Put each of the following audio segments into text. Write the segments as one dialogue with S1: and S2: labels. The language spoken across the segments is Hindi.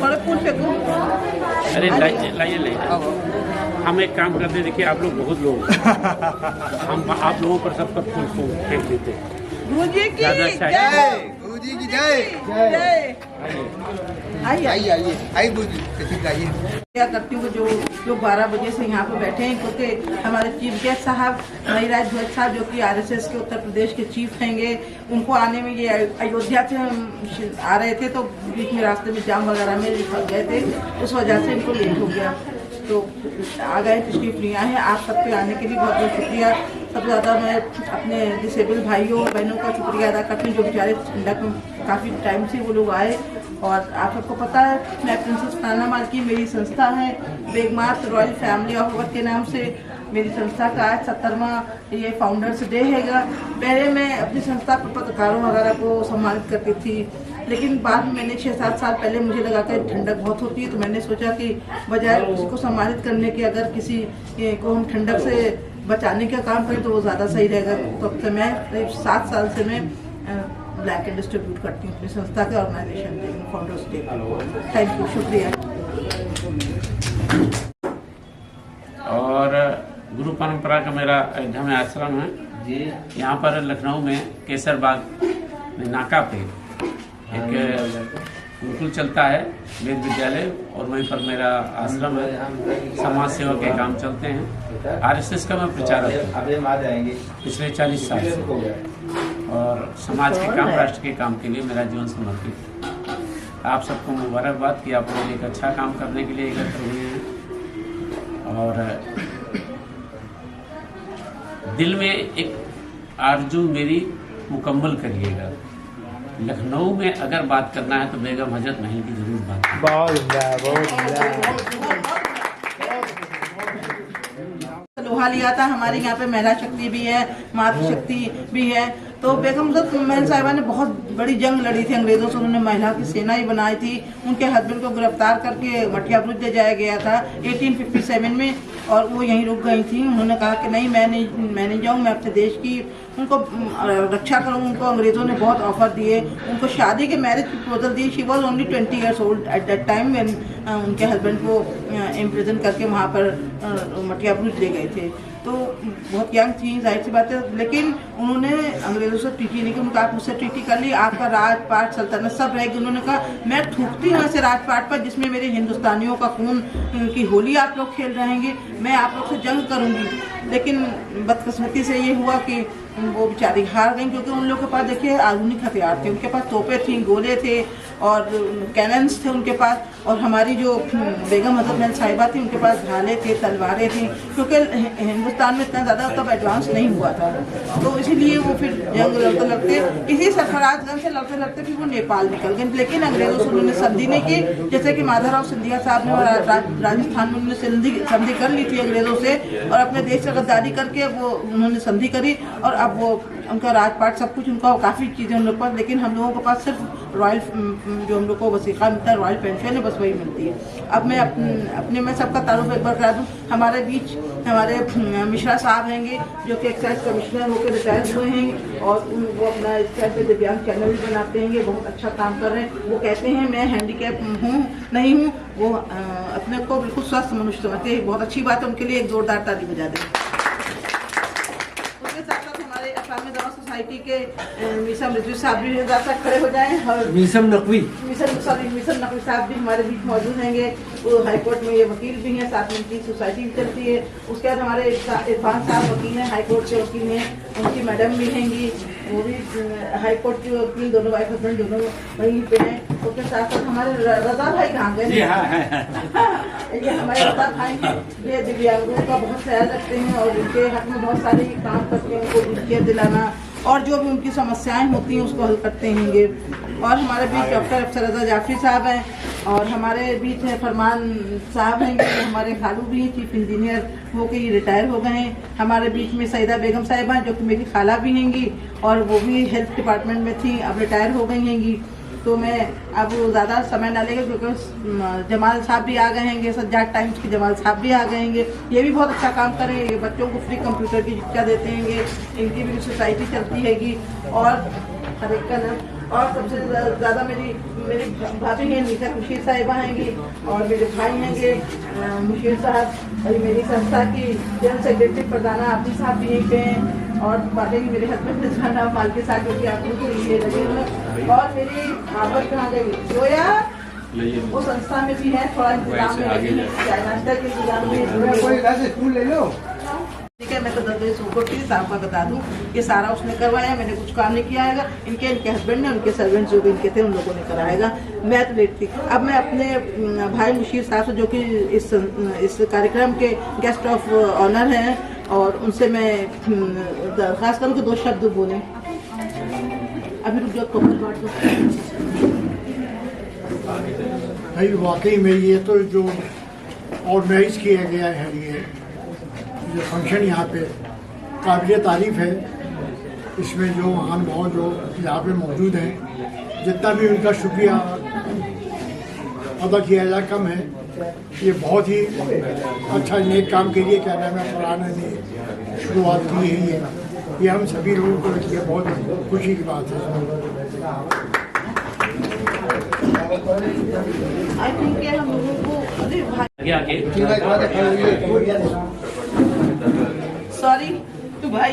S1: थोड़े फूल फेंकूं।
S2: अरे लाइए हम एक काम करते हैं, देखिए आप लोग बहुत लोग हम आप लोगों पर सब पर फूल फेंक देते हैं।
S1: गुरु जी की
S3: जय, गुरु जी की जय।
S1: जय। आइए
S3: आइए गुरु जी, तशरीफ लाइए।
S1: क्या करती हूँ जो 12 बजे से यहाँ पे बैठे हैं, क्योंकि हमारे चीफ गेस्ट साहब महिराज ध्वज साहब जो कि आरएसएस के उत्तर प्रदेश के चीफ हैंगे, उनको आने में ये अयोध्या से आ रहे थे तो बीच में रास्ते में जाम वगैरह में फंस गए थे, उस वजह से इनको लेट हो गया तो आ गए। तशरीफ लिया है। आप सबके आने के लिए बहुत बहुत शुक्रिया। सबसे ज़्यादा मैं अपने डिसेबल भाइयों और बहनों का शुक्रिया अदा करती हूँ जो बेचारे ठंडक में काफ़ी टाइम से वो लोग आए। और आप सबको पता है मैं प्रिंसेस फरहाना मालकी, मेरी संस्था है बेगमात रॉयल फैमिली ऑफ वर्क के नाम से। मेरी संस्था का आज 70वां ये फाउंडर्स डे हैगा। पहले मैं अपनी संस्था पर पत्रकारों वगैरह को सम्मानित करती थी, लेकिन बाद में मैंने 6-7 साल पहले मुझे लगा कि ठंडक बहुत होती है तो मैंने सोचा कि बजाय किसी को सम्मानित करने के अगर किसी को हम ठंडक से बचाने का काम करें तो वो ज़्यादा सही रहेगा। तो अब से मैं 7 साल से मैं ब्लैंकेट डिस्ट्रीब्यूट करती हूँ अपनी संस्था के ऑर्गेनाइजेशन के फाउंडर्स डे। थैंक यू, शुक्रिया।
S2: और गुरु परंपरा का मेरा अयोध्या में आश्रम है जी। यहाँ पर लखनऊ में केसर बाग में नाका पे एक गुरुकुल चलता है, वेद विद्यालय, और वहीं पर मेरा आश्रम है। समाज सेवा के काम चलते हैं। आरएसएस का मैं प्रचारक पिछले 40 साल से, और समाज के काम, राष्ट्र के काम के लिए मेरा जीवन समर्पित है। आप सबको मुबारकबाद कि आप लोग एक अच्छा काम करने के लिए एकत्र हुए हैं। और दिल में एक आरजू मेरी मुकम्मल करिएगा। लखनऊ में अगर बात करना है तो बेगम हजरत महल की जरूर बात
S1: लोहा लिया था। हमारे यहाँ पे महिला शक्ति भी है, मातृशक्ति भी है। तो बेगम हजरत महल साहिबा ने बहुत बड़ी जंग लड़ी थी अंग्रेजों से। उन्होंने महिला की सेना ही बनाई थी। उनके हस्बैंड को गिरफ्तार करके मटिया बुरुज ले जाया गया था 1857 में, और वो यहीं रुक गई थी। उन्होंने कहा कि नहीं, मैं नहीं जाऊँ, मैं अपने देश की उनको रक्षा करूँ। उनको अंग्रेज़ों ने बहुत ऑफर दिए, उनको शादी के मैरिज प्रपोजल दिए। She was only 20 years old at that time when उनके हस्बैंड को इम्प्रिजन करके वहाँ पर मटिया बुरुज ले गए थे। तो बहुत यंग थी, जाहिर सी बात है, लेकिन उन्होंने अंग्रेज़ों से ट्रीटी नहीं की। उनका आप मुझसे ट्रीटी कर ली, आपका राजपाट सल्तनत सब रहेगी। उन्होंने कहा मैं थूकती हूँ ऐसे राजपाट पर जिसमें मेरे हिंदुस्तानियों का खून की होली आप लोग खेल रहेंगे, मैं आप लोग से जंग करूँगी। लेकिन बदकिस्मती से ये हुआ कि वो बेचारी हार गई, क्योंकि उन लोगों के पास देखिए आधुनिक हथियार थे। उनके पास तोपें थी, गोले थे और कैनन्स थे उनके पास। और हमारी जो बेगम हजरत महल साहिबा थी उनके पास ढाले थे, तलवारें थी, क्योंकि हिंदुस्तान में इतना ज़्यादा तब एडवांस नहीं हुआ था। तो इसीलिए वो फिर जंग लड़ते लड़ते इसी सरफराजगंज से लड़ते लड़ते फिर वो नेपाल निकल गए। लेकिन अंग्रेज़ों से उन्होंने संधि नहीं की। जैसे कि माधवराव सिंधिया साहब ने राजस्थान में उन्होंने संधि कर ली थी अंग्रेज़ों से, और अपने देश से गद्दारी करके वो उन्होंने संधि करी। और अब वो उनका राजपाट सब कुछ उनका काफ़ी चीज़ें उन लोग पास, लेकिन हम लोगों के पास सिर्फ रॉयल जो हम लोग को वसीक़ा मिलता है, रॉयल पेंशन है, बस वही मिलती है। अब मैं अपने में सबका तारुफ एक बार करा दूँ। हमारे बीच हमारे मिश्रा साहब हैंगे जो कि एक्साइज कमिश्नर होकर रिटायर हुए हैं, और वो अपना इस टाइप पे दिव्यांग चैनल भी बनाते हैं। बहुत अच्छा काम कर रहे हैं। वो कहते हैं मैं हैंडीकैप हूँ नहीं हूँ, वो अपने को बिल्कुल स्वस्थ मनुष्य समझते हैं। बहुत अच्छी बात है, उनके लिए एक जोरदार ताली बजा दें। सोसाइटी के मिसम रिजवी साहब भी खड़े हो जाएं, और मिसम नकवी साहब भी हमारे बीच मौजूद हैंगे। वो हाई कोर्ट में ये वकील भी हैं, साथ में उनकी सोसाइटी भी चलती है। उसके बाद हमारे इरफान साहब वकील हैं, हाई कोर्ट के वकील हैं, उनकी मैडम भी हैंगी, वो भी हाई कोर्ट के वकील, दोनों वाइफ हस्बैंड दोनों वहीं पे हैं। उसके साथ साथ हमारे रजा भाई कहाँ गए? ये हमारे रजा भाई ये दिव्यांगों का बहुत ख्याल रखते हैं और उनके हक में बहुत सारे काम करते हैं, उनको व्हीलचेयर दिलाना और जो भी उनकी समस्याएं होती हैं उसको हल करते हैंगे। और हमारे बीच डॉक्टर अफसर रजा जाफरी साहब हैं, और हमारे बीच है फरमान साहब हैं, हमारे खालू भी हैं, चीफ इंजीनियर हो के रिटायर हो गए हैं। हमारे बीच में सईदा बेगम साहिबा जो कि मेरी खाला भी हैंगी, और वो भी हेल्थ डिपार्टमेंट में थी, अब रिटायर हो गई हैंगी। तो मैं अब ज़्यादा समय ना लेगा, क्योंकि जमाल साहब भी आ गए हैंगे, सज्जाद टाइम्स के जमाल साहब भी आ गए हैंगे। ये भी बहुत अच्छा काम कर रहे हैं, बच्चों को फ्री कंप्यूटर की शिक्षा देते हैंगे, इनकी भी सोसाइटी चलती हैगी। और हर एक का नाम। और सबसे ज़्यादा मेरी भाभी हैं मीठा मुशीर साहिबा हैंगी, और मेरे भाई हैंगे मुशीर साहब, और मेरी संस्था की जनरल सेक्रेटरी प्रधाना आफी साहब भी यहीं पे हैं, और बाकी मेरे हस्बैंड रिजवाना मालकी साहब जो कि आप लोग के लिए लगे हुए, और मेरी आपस कहाँ गई जोया वो संस्था में भी है, थोड़ा इंतजाम में लगी है, चाय नाश्ता के इंतजाम में।
S3: कोई इधर से स्कूल ले लो।
S1: ठीक है, मैं तो 10 बजे सुबह उठी साहब का बता दूं कि सारा उसने करवाया, मैंने कुछ काम नहीं किया है। इनके हस्बैंड ने, उनके सर्वेंट जो भी इनके थे उन लोगों ने कराएगा, मैं तो लेट थी। अब मैं अपने भाई मुशीर साहब से जो कि इस कार्यक्रम के गेस्ट ऑफ ऑनर हैं, और उनसे मैं दरख्वास्त करूँ कि 2 शब्द बोलें। अभी रुक जाओ,
S4: भाई वाकई में ये तो जो ऑर्गेनाइज किया गया है, ये जो फंक्शन यहाँ पे काबिल तारीफ़ है। इसमें जो महानुभाव जो यहाँ पे मौजूद हैं, जितना भी उनका शुक्रिया अदा किया जाए कम है। ये बहुत ही अच्छा नेक काम के लिए क्या नाम है फरहाना ने शुरुआत की है। ये हम सभी लोगों को लिए बहुत खुशी की बात है।
S1: आई थिंक कि हम लोगों को सॉरी तो भाई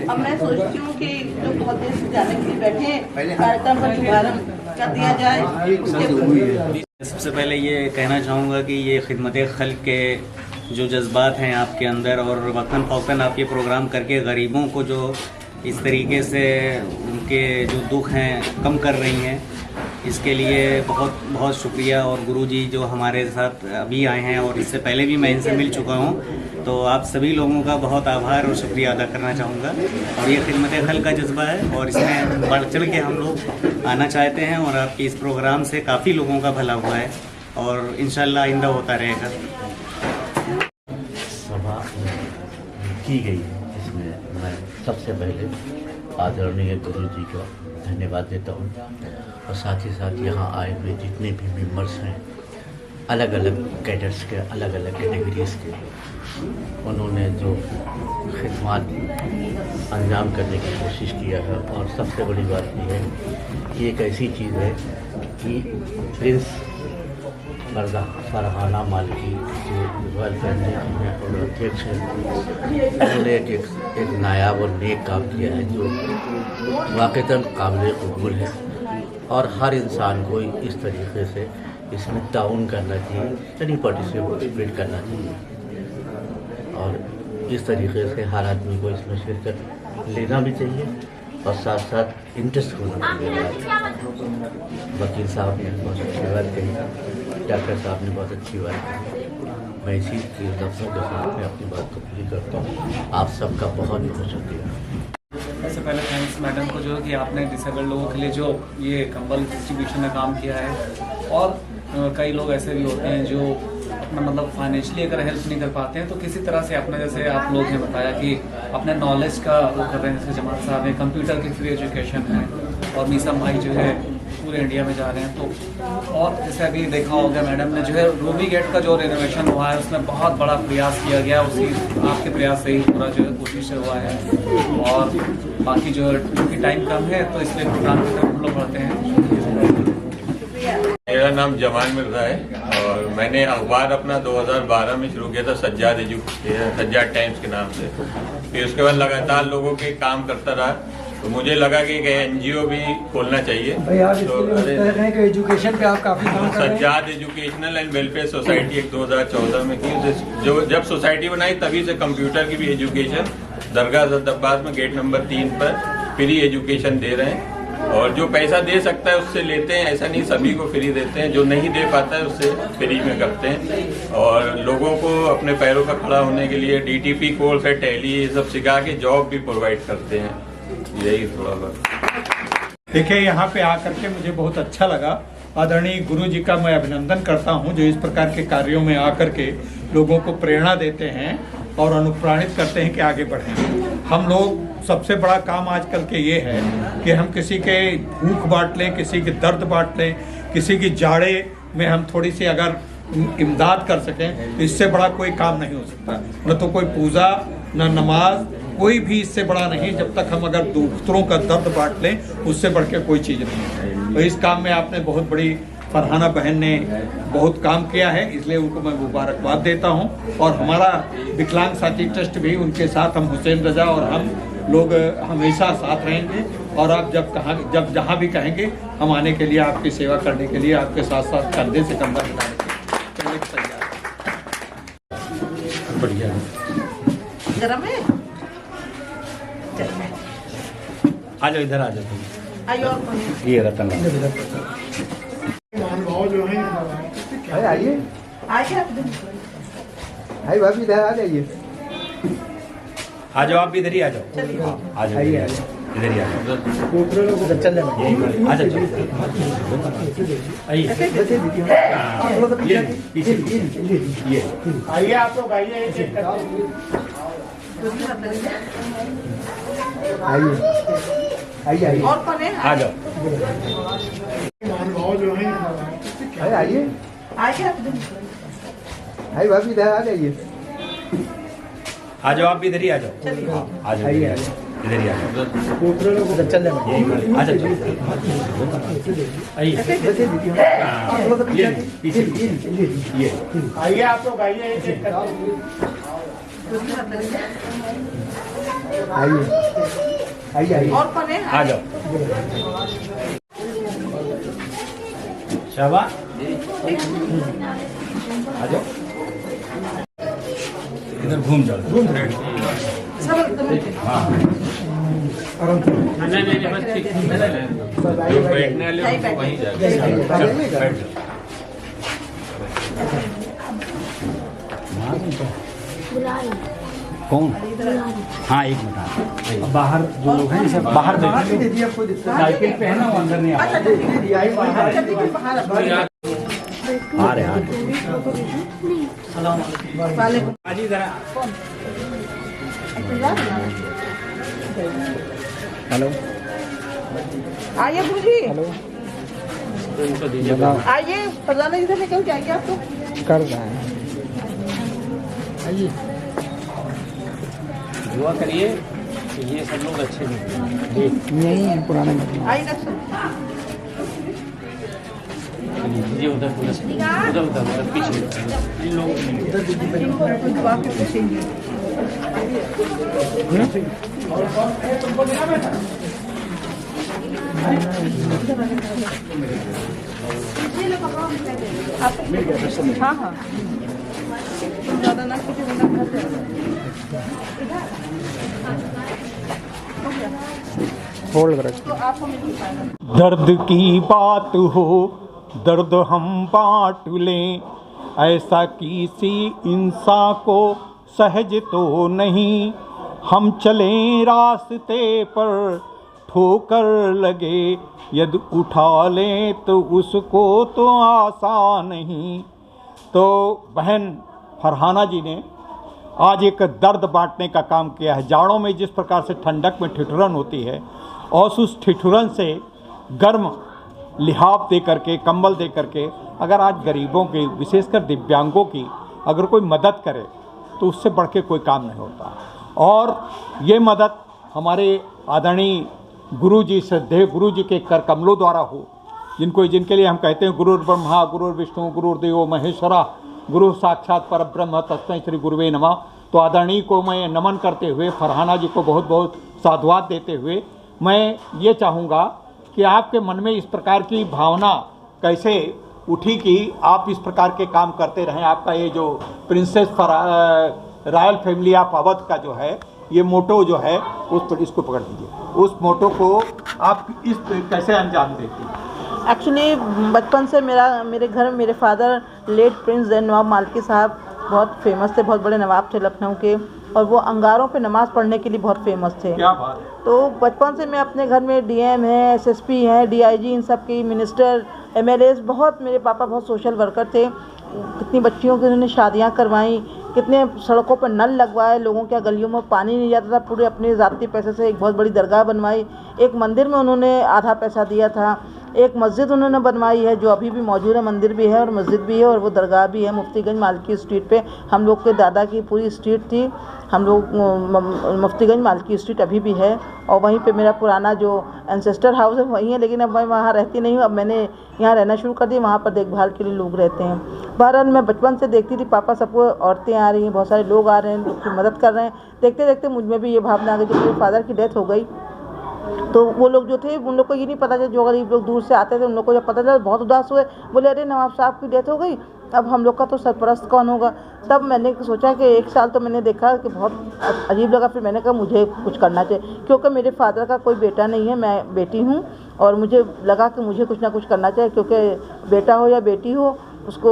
S1: अब मैं सोचती हूँ कि जो बहुत देर से जाने के लिए बैठे कार्यक्रम का शुभारंभ कर दिया जाए।
S5: सबसे पहले ये कहना चाहूँगा कि ये खिदमत खल्क के जो जज्बात हैं आपके अंदर, और वक्तन फ़ौक़न आप ये प्रोग्राम करके गरीबों को जो इस तरीके से उनके जो दुख हैं कम कर रही हैं, इसके लिए बहुत बहुत शुक्रिया। और गुरुजी जो हमारे साथ अभी आए हैं, और इससे पहले भी मैं इनसे मिल चुका हूँ, तो आप सभी लोगों का बहुत आभार और शुक्रिया अदा करना चाहूँगा। और ये खिदमत खल्क का जज्बा है, और इसमें बढ़ चढ़ के हम लोग आना चाहते हैं, और आपके इस प्रोग्राम से काफ़ी लोगों का भला हुआ है, और इंशाल्लाह आइंदा होता रहेगा।
S6: सभा की गई है, इसमें मैं सबसे पहले आदरणीय गुरु जी का धन्यवाद देता हूँ, और साथ ही साथ यहाँ आए हुए जितने भी मेंबर्स हैं, अलग अलग कैडर्स के, अलग अलग कैटेगरीज के, उन्होंने जो खिदमत अंजाम करने की कोशिश किया है। और सबसे बड़ी बात यह है कि एक ऐसी चीज़ है कि प्रिंस फरहाना मालिकी जो वेलफेयर हैं और अध्यक्ष हैं, उन्होंने एक नायाब और नेक काम किया है जो वाक़ईतन काबिल कबूल है। और हर इंसान को इस तरीके से इसमें ताउन करना चाहिए, यानी पार्टिसिपेट करना चाहिए, और इस तरीके से हर आदमी को इसमें शिरकत लेना भी चाहिए, और साथ साथ इंटरेस्ट होना चाहिए। वकील साहब ने बहुत अच्छी बात कही, डॉक्टर साहब ने बहुत अच्छी बात कही। मैं इसी के लफ्ज़ों के साथ में अपनी बात को पूरी करता हूँ। आप सबका बहुत बहुत शुक्रिया।
S7: सबसे पहले थैंक्स मैडम को जो कि आपने डिसेबल्ड लोगों के लिए जो ये कंबल डिस्ट्रीब्यूशन में काम किया है। और कई लोग ऐसे भी होते हैं जो अपना मतलब फाइनेंशियली अगर हेल्प नहीं कर पाते हैं, तो किसी तरह से अपना, जैसे आप लोग ने बताया कि अपने नॉलेज का वो कर रहे हैं, जैसे जमात साहब है, कंप्यूटर की फ्री एजुकेशन है, और मीसम भाई जो है पूरे इंडिया में जा रहे हैं। तो और जैसे अभी देखा होगा मैडम ने जो है रूबी गेट का जो रिनोवेशन हुआ है, उसमें बहुत बड़ा प्रयास किया गया, उसी आपके प्रयास से ही पूरा जो है कोशिश हुआ है। और बाकी जो क्योंकि टाइम कम है, तो इसलिए प्रोग्राम की तरफ हम लोग बढ़ते हैं।
S8: मेरा नाम जमान मिर्ज़ा है, और मैंने अखबार अपना 2012 में शुरू किया था सज्जाद टाइम्स के नाम से। फिर उसके बाद लगातार लोगों के काम करता रहा, तो मुझे लगा कि NGO भी खोलना चाहिए।
S9: तो एजुकेशन पे आप काफी काम कर रहे हैं।
S8: Sajjad educational and welfare society एक 2014 में की, जो जब सोसाइटी बनाई तभी से कंप्यूटर की भी एजुकेशन दरगाह अब्बास में गेट नंबर 3 पर फ्री एजुकेशन दे रहे हैं। और जो पैसा दे सकता है उससे लेते हैं, ऐसा नहीं सभी को फ्री देते हैं, जो नहीं दे पाता है उससे फ्री में करते हैं। और लोगों को अपने पैरों पर खड़ा होने के लिए DTP कोर्स है, टैली, ये सब सिखा के जॉब भी प्रोवाइड करते हैं। यही थोड़ा बहुत।
S10: देखिए, यहाँ पे आकर के मुझे बहुत अच्छा लगा। आदरणीय गुरु जी का मैं अभिनंदन करता हूँ, जो इस प्रकार के कार्यों में आकर के लोगों को प्रेरणा देते हैं और अनुप्राणित करते हैं कि आगे बढ़ें। हम लोग सबसे बड़ा काम आजकल के ये है कि हम किसी के भूख बांट लें, किसी के दर्द बांट लें, किसी की जाड़े में हम थोड़ी सी अगर इमदाद कर सकें, तो इससे बड़ा कोई काम नहीं हो सकता। न तो कोई पूजा न नमाज, कोई भी इससे बड़ा नहीं। जब तक हम अगर दूसरों का दर्द बांट लें, उससे बढ़ के कोई चीज़ नहीं है। तो इस काम में आपने बहुत बड़ी, फरहाना बहन ने बहुत काम किया है, इसलिए उनको मैं मुबारकबाद देता हूं। और हमारा विकलांग साथी ट्रस्ट भी, उनके साथ हम हुसैन रजा और हम लोग हमेशा साथ रहेंगे। और आप जब जहां भी कहेंगे, हम आने के लिए, आपकी सेवा करने के लिए, आपके साथ साथ कंधे से कंधा मिलाने के लिए तैयार हैं। बढ़िया
S1: गरम है।
S5: आ जाओ, इधर आ जाओ तुम।
S1: आइए और कौन?
S5: ये रतन
S4: महानुभाव जो है,
S3: आइए
S1: आइए आप
S3: आइए भाभी इधर आ जाइए।
S5: आ जाओ, आप भी इधर ही आ जाओ। आ जाओ, इधर ही आ जाओ, इधर ही आ जाओ।
S9: चल जाना।
S5: आ जाओ, आइए पीछे ये
S4: आइए आप लोग आइए।
S3: आइए आइए
S1: और कौन है?
S5: आ जाओ।
S4: महानुभाव जो है,
S3: आइए
S1: आइए आप
S3: आइए भाभी इधर आ जाइए।
S5: आ जाओ, आप भी इधर ही आ जाओ। आ जाओ, इधर ही आ जाओ।
S9: चल जाना।
S5: आ जाओ, आइए पीछे ये
S4: आइए आप लोग आइए।
S3: आइए आइए
S1: और कौन है?
S5: आ जाओ। शाबाश, आ जाओ, इधर घूम जाओ।
S1: सब एकदम
S5: हाँ,
S2: नहीं बस ठीक, बैठने वाले
S1: बैठ
S2: वहीं जाके बैठ जाओ।
S5: कौन? हाँ, एक मिनट। बाहर जो लोग हैं, जैसे बाहर साइकिल पे है ना, वो अंदर नहीं आ
S1: अच्छा
S5: रहे। आ रहे
S1: वालेकुम।
S5: आज इधर हेलो,
S1: आइए गुरु जी।
S2: उनको दीजिए।
S1: आइए प्रधान जी से लेकर के आइए। आपको
S9: कर रहे हैं।
S2: दुआ करिए कि ये सब लोग अच्छे निकले।
S9: नहीं, पुराने मतलब।
S1: आइए डॉक्टर।
S2: ये उधर उधर पीछे इन लोगों
S1: इनको दुआ के पूछेंगे। हाँ हाँ, ज़्यादा ना कीजिए वरना घर
S9: होल्ड करो।
S1: तो आपको मिल पाएगा।
S10: दर्द की बात हो, दर्द हम बांट लें, ऐसा किसी इंसान को सहज तो नहीं। हम चलें रास्ते पर, ठोकर लगे यदि उठा लें तो उसको तो आसान नहीं। तो बहन फरहाना जी ने आज एक दर्द बांटने का काम किया है। जाड़ों में जिस प्रकार से ठंडक में ठिठुरन होती है, और उस ठिठुरन से गर्म लिहाफ दे करके, कंबल दे करके, अगर आज गरीबों की, विशेषकर दिव्यांगों की अगर कोई मदद करे तो उससे बढ़ के कोई काम नहीं होता। और ये मदद हमारे आदरणीय गुरु जी, श्रद्धेय गुरु जी के कर कमलों द्वारा हो, जिनके लिए हम कहते हैं गुरुर् ब्रह्मा गुरुर् विष्णु गुरुर्देवो महेश्वरा गुरु साक्षात परब्रह्म तस्मै श्री गुरुवे नमः। तो आदरणीय को मैं नमन करते हुए, फरहाना जी को बहुत बहुत साधुवाद देते हुए, मैं ये चाहूँगा कि आपके मन में इस प्रकार की भावना कैसे उठी कि आप इस प्रकार के काम करते रहें। आपका ये जो princess royal family of Awadh का जो है ये मोटो जो है, उस पर इसको पकड़ लीजिए, उस मोटो को आप इस कैसे अंजाम देती हैं?
S1: एक्चुअली बचपन से मेरे घर में मेरे फादर लेट प्रिंस दैन नवाब मालकी साहब बहुत फेमस थे, बहुत बड़े नवाब थे लखनऊ के, और वो अंगारों पे नमाज़ पढ़ने के लिए बहुत फेमस थे।
S10: क्या बात।
S1: तो बचपन से मैं अपने घर में डीएम है, एसएसपी हैं, डीआईजी, इन सब की, मिनिस्टर, एमएलएज, बहुत, मेरे पापा बहुत सोशल वर्कर थे। कितनी बच्चियों की उन्होंने शादियाँ करवाई, कितने सड़कों पर नल लगवाए, लोगों के गलियों में पानी नहीं जाता था, पूरे अपने ज़ाती पैसे से एक बहुत बड़ी दरगाह बनवाई, एक मंदिर में उन्होंने आधा पैसा दिया था, एक मस्जिद उन्होंने बनवाई है जो अभी भी मौजूद है, मंदिर भी है और मस्जिद भी है और वो दरगाह भी है मुफ्तीगंज मालकी स्ट्रीट पे। हम लोग के दादा की पूरी स्ट्रीट थी हम लोग मुफ्तीगंज मालकी स्ट्रीट अभी भी है, और वहीं पे मेरा पुराना जो एंसेस्टर हाउस है वहीं है, लेकिन अब मैं वहाँ रहती नहीं हूँ। अब मैंने यहाँ रहना शुरू कर दिया, वहाँ पर देखभाल के लिए लोग रहते हैं। बहरहाल मैं बचपन से देखती थी पापा सबको, औरतें आ रही हैं, बहुत सारे लोग आ रहे हैं, लोग की मदद कर रहे हैं। देखते देखते मुझ में भी ये भावना आ गई। जब मेरे फादर की डेथ हो गई तो वो लोग जो थे उन लोग को ये नहीं पता चला, जो गरीब लोग दूर से आते थे उन लोग को जब पता चला बहुत उदास हुए, बोले अरे नवाब साहब की डेथ हो गई, अब हम लोग का तो सरपरस्त कौन होगा। तब मैंने सोचा कि 1 साल तो मैंने देखा कि बहुत अजीब लगा। फिर मैंने कहा मुझे कुछ करना चाहिए, क्योंकि मेरे फादर का कोई बेटा नहीं है, मैं बेटी हूँ, और मुझे लगा कि मुझे कुछ ना कुछ करना चाहिए, क्योंकि बेटा हो या बेटी हो उसको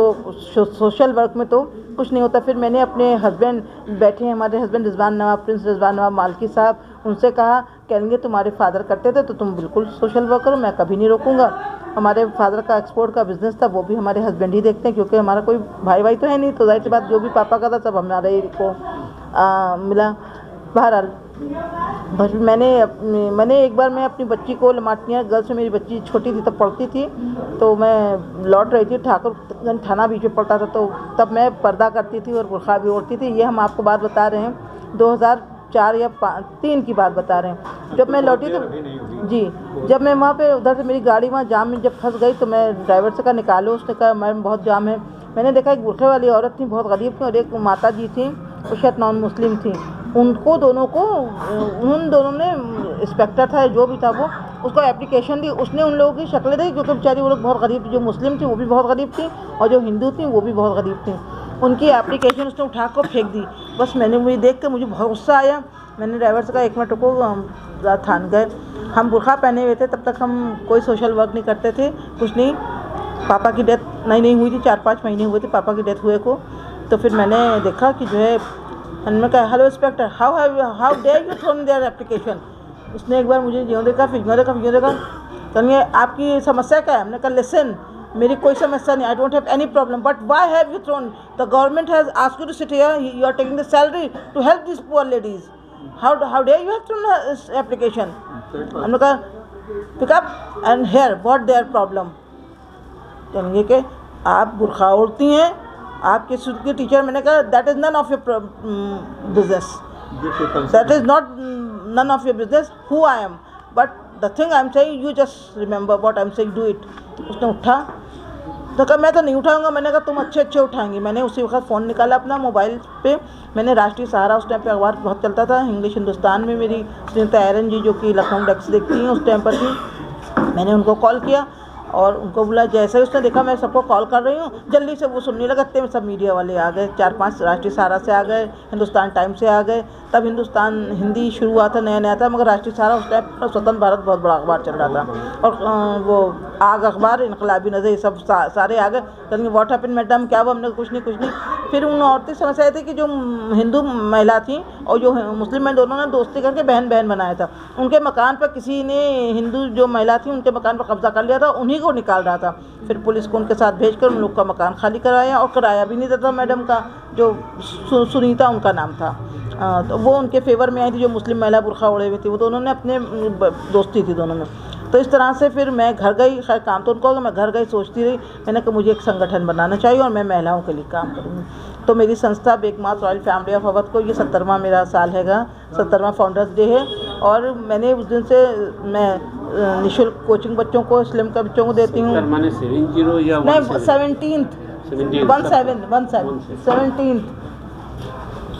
S1: सोशल वर्क में तो कुछ नहीं होता। फिर मैंने अपने हस्बैंड बैठे हैं, हमारे हस्बैंड रिजवान नवाब, प्रिंस रिजवान नवाब मालकी साहब, उनसे कहा, कहेंगे तुम्हारे फादर करते थे तो तुम बिल्कुल सोशल वर्क करो, मैं कभी नहीं रोकूंगा। हमारे फादर का एक्सपोर्ट का बिज़नेस था, वो भी हमारे हस्बैंड ही देखते हैं, क्योंकि हमारा कोई भाई तो है नहीं, तो जाहिर सी बात जो भी पापा का था सब हमारे को मिला। बहरहाल बस मैंने एक बार मैं अपनी बच्ची को लमाटनिया गर्ल्स में, मेरी बच्ची छोटी थी तब पढ़ती थी, तो मैं लौट रही थी, ठाकुरगंज थाना बीच में पड़ता था, तो तब मैं पर्दा करती थी और बुर्खा भी ओढ़ती थी। ये हम आपको बात बता रहे हैं 2004 या 3 की बात बता रहे हैं। जब मैं लौटी तो जी, जब मैं वहाँ पे उधर से मेरी गाड़ी वहाँ जाम में जब फंस गई तो मैं ड्राइवर से कहा निकालो, उसने कहा मैम बहुत जाम है। मैंने देखा एक बुर्खे वाली औरत थी, बहुत गरीब थी, और एक माता जी थी, वो शायद नॉन मुस्लिम थी। उन दोनों ने, इंस्पेक्टर था जो भी था वो, उसको एप्लीकेशन दी। उसने उन लोगों की शक्लें देखी, क्योंकि बेचारी वो लोग बहुत गरीब थी, जो मुस्लिम थी वो भी बहुत गरीब थी, और जो हिंदू थी वो भी बहुत गरीब थी। उनकी एप्लीकेशन उसने उठा कर फेंक दी। बस मुझे देख के मुझे बहुत गुस्सा आया। मैंने ड्राइवर से कहा 1 मिनट रुको, हम थान गए। हम बुर्खा पहने हुए थे, तब तक हम कोई सोशल वर्क नहीं करते थे, कुछ नहीं। पापा की डेथ नहीं हुई थी, 4-5 महीने हुए थे पापा की डेथ हुए को। तो फिर मैंने देखा कि जो है, मैंने कहा hello inspector, how dare you thrown their application. उसने एक बार मुझे यूँ देखा, फिर यूँ देखा, कहेंगे आपकी समस्या क्या है। हमने कहा लिसन, मेरी कोई समस्या नहीं, I don't have any problem, but why have you thrown, the government has asked you to sit here, you are taking the salary to help this poor ladies, how dare you have thrown this application. हमने कहा pick up and hear what their problem. कहेंगे कि आप बुर्खा ओढ़ती हैं, आपके स्कूल के टीचर। मैंने कहा that is none of your business, that is not none of your business who I am, but the thing I am saying you just remember what I am saying, do it. उसने उठा तो कहा मैं तो नहीं उठाऊंगा। मैंने कहा तुम अच्छे उठाएंगी। मैंने उसी वक्त फ़ोन निकाला अपना मोबाइल पे, मैंने राष्ट्रीय सहारा, उस टाइम पे अखबार बहुत चलता था, इंग्लिश हिंदुस्तान में मेरी सुनीता एरन जी जो कि लखनऊ डेस्क देखती हैं उस टाइम पर थी, मैंने उनको कॉल किया और उनको बोला। जैसे ही उसने देखा मैं सबको कॉल कर रही हूँ, जल्दी से वो सुनने लगा। में सब मीडिया वाले आ गए, 4-5 राष्ट्रीय सहारा से आ गए, हिंदुस्तान टाइम्स से आ गए। तब हिंदुस्तान हिंदी शुरू हुआ था, नया था, मगर राष्ट्रीय सहारा उस टाइम पर स्वतंत्र भारत बहुत बड़ा अखबार चल रहा था। और वो आग अखबार, इनकलाबी नज़र, ये सब सारे आ गए। कहेंगे व्हाट हैपेंड मैडम, क्या हुआ। हमने कुछ नहीं। फिर उन औरतें समस्या थी कि जो हिंदू महिला थी और जो मुस्लिम महिला, दोनों ने दोस्ती करके बहन बनाया था। उनके मकान पर किसी ने, हिंदू जो महिला थी उनके मकान पर कब्जा कर लिया था, उन्हीं को निकाल रहा था। फिर पुलिस को उनके साथ भेजकर उन लोग का मकान खाली करवाया, और किराया भी नहीं देता मैडम का, जो सुनीता उनका नाम था। तो वो उनके फेवर में आई थी, जो मुस्लिम महिला बुर्खा ओढ़े हुए थी, वो दोनों ने अपने दोस्ती थी दोनों में। तो इस तरह से फिर मैं घर गई, खैर काम तो उनको, मैं घर गई सोचती रही। मैंने कहा मुझे एक संगठन बनाना चाहिए और मैं महिलाओं के लिए काम करूँगी। तो मेरी संस्था बेगमात रॉयल फैमिली ऑफ अवध को, ये 70वां मेरा साल हैगा, 70वां फाउंडर्स डे है। और मैंने उस दिन से मैं निःशुल्क कोचिंग बच्चों को, स्लिम का बच्चों को देती हूँ।
S2: नहीं
S1: 17th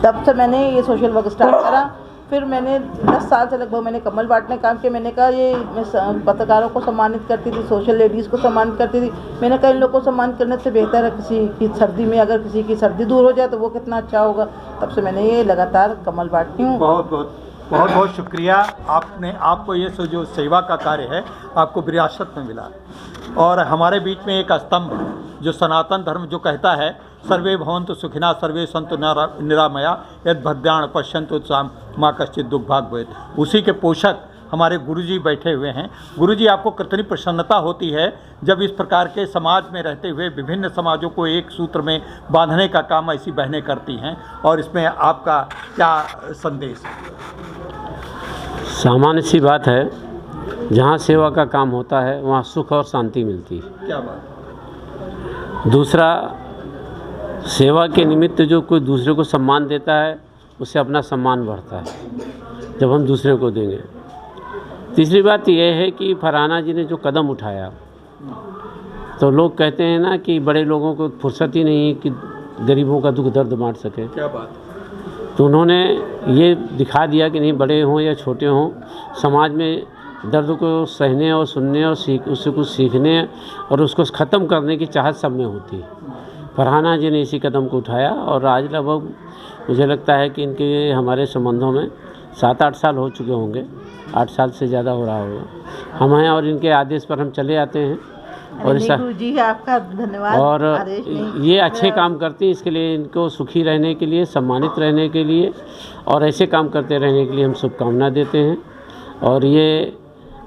S1: तब से मैंने ये सोशल वर्क स्टार्ट करा। फिर मैंने 10 साल से लगभग मैंने कम्बल बांटने काम किया। मैंने कहा ये मैं पत्रकारों को सम्मानित करती थी, सोशल लेडीज़ को सम्मानित करती थी। मैंने कहा इन लोगों को सम्मानित करने से बेहतर है किसी की सर्दी में, अगर किसी की सर्दी दूर हो जाए तो वो कितना अच्छा होगा। तब से मैंने ये लगातार कम्बल बांटती हूँ।
S10: बहुत शुक्रिया। आपको ये जो सेवा का कार्य है आपको विरासत में मिला, और हमारे बीच में एक स्तंभ जो सनातन धर्म जो कहता है सर्वे भवन्तु सुखिनः सर्वे सन्तु निरामया यद् भद्राण पश्यन्तु मा कश्चित् दुर्भाग् भवेत्, उसी के पोषक हमारे गुरुजी बैठे हुए हैं। गुरुजी, आपको कितनी प्रसन्नता होती है जब इस प्रकार के समाज में रहते हुए विभिन्न समाजों को एक सूत्र में बांधने का काम ऐसी बहनें करती हैं, और इसमें आपका क्या संदेश है?
S2: सामान्य सी बात है, जहाँ सेवा का काम होता है वहाँ सुख और शांति मिलती है।
S10: क्या बात।
S2: दूसरा, सेवा के निमित्त जो कोई दूसरे को सम्मान देता है उससे अपना सम्मान बढ़ता है जब हम दूसरे को देंगे। तीसरी बात यह है कि फरहाना जी ने जो कदम उठाया, तो लोग कहते हैं ना कि बड़े लोगों को फुर्सत ही नहीं कि गरीबों का दुख दर्द बांट सके।
S10: क्या बात।
S2: तो उन्होंने ये दिखा दिया कि नहीं, बड़े हों या छोटे हों, समाज में दर्द को सहने और सुनने और उससे कुछ सीखने और उसको ख़त्म करने की चाहत सब में होती है। फरहाना जी ने इसी कदम को उठाया और आज लगभग मुझे लगता है कि इनके हमारे संबंधों में 7-8 साल हो चुके होंगे, 8 साल से ज़्यादा हो रहा होगा। हम हैं और इनके आदेश पर हम चले आते हैं और
S1: जी आपका धन्यवाद।
S2: और ये अच्छे काम करती हैं, इसके लिए इनको सुखी रहने के लिए, सम्मानित रहने के लिए और ऐसे काम करते रहने के लिए हम शुभकामना देते हैं। और ये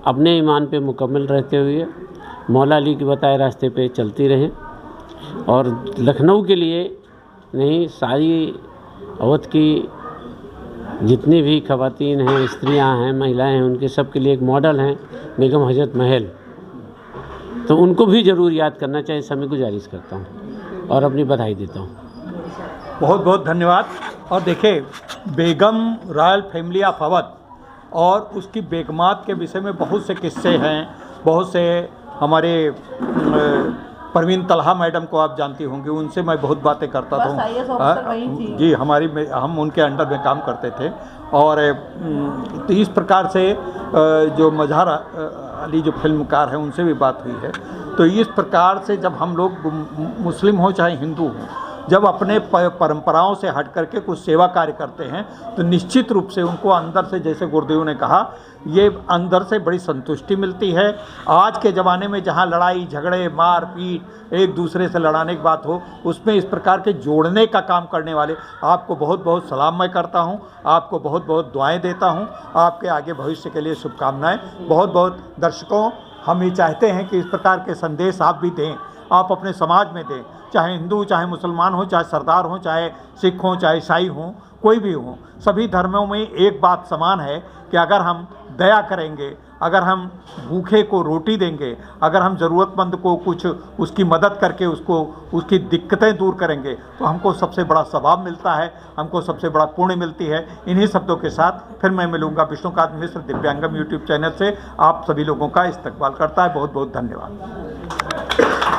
S2: अपने ईमान पे मुकम्मल रहते हुए मौला अली के बताए रास्ते पे चलती रहें और लखनऊ के लिए नहीं, सारी अवध की जितनी भी ख़वातीन हैं, स्त्रियां हैं, महिलाएं हैं, उनके सब के लिए एक मॉडल हैं बेगम हजरत महल। तो उनको भी ज़रूर याद करना चाहिए, समय गुजारिश करता हूँ और अपनी बधाई देता हूँ।
S10: बहुत बहुत धन्यवाद। और देखिए, बेगम रॉयल फैमिली ऑफ अवध और उसकी बेगमात के विषय में बहुत से किस्से हैं। बहुत से हमारे परवीन तलहा मैडम को आप जानती होंगी, उनसे मैं बहुत बातें करता था। जी, हम उनके अंडर में काम करते थे। और तो इस प्रकार से जो मजहर अली जो फिल्मकार हैं उनसे भी बात हुई है। तो इस प्रकार से जब हम लोग मुस्लिम हो चाहे हिंदू हों, जब अपने परंपराओं से हट करके कुछ सेवा कार्य करते हैं तो निश्चित रूप से उनको अंदर से, जैसे गुरुदेव ने कहा, ये अंदर से बड़ी संतुष्टि मिलती है। आज के ज़माने में जहाँ लड़ाई झगड़े मार पीट एक दूसरे से लड़ाने की बात हो, उसमें इस प्रकार के जोड़ने का काम करने वाले आपको बहुत बहुत सलाम मैं करता हूँ, आपको बहुत बहुत दुआएं देता हूँ। आपके आगे भविष्य के लिए शुभकामनाएं। बहुत बहुत दर्शकों, हम ये चाहते हैं कि इस प्रकार के संदेश आप भी दें, आप अपने समाज में दें, चाहे हिंदू चाहे मुसलमान हो, चाहे सरदार हो, चाहे सिख हो, चाहे ईसाई हो, कोई भी हो। सभी धर्मों में एक बात समान है कि अगर हम दया करेंगे, अगर हम भूखे को रोटी देंगे, अगर हम ज़रूरतमंद को कुछ उसकी मदद करके उसकी दिक्कतें दूर करेंगे, तो हमको सबसे बड़ा सवाब मिलता है, हमको सबसे बड़ा पुण्य मिलती है। इन्हीं शब्दों के साथ फिर मैं मिलूँगा। विष्णुकांत मिश्र दिव्यांगम यूट्यूब चैनल से आप सभी लोगों का इस्तकबाल करता है। बहुत बहुत धन्यवाद।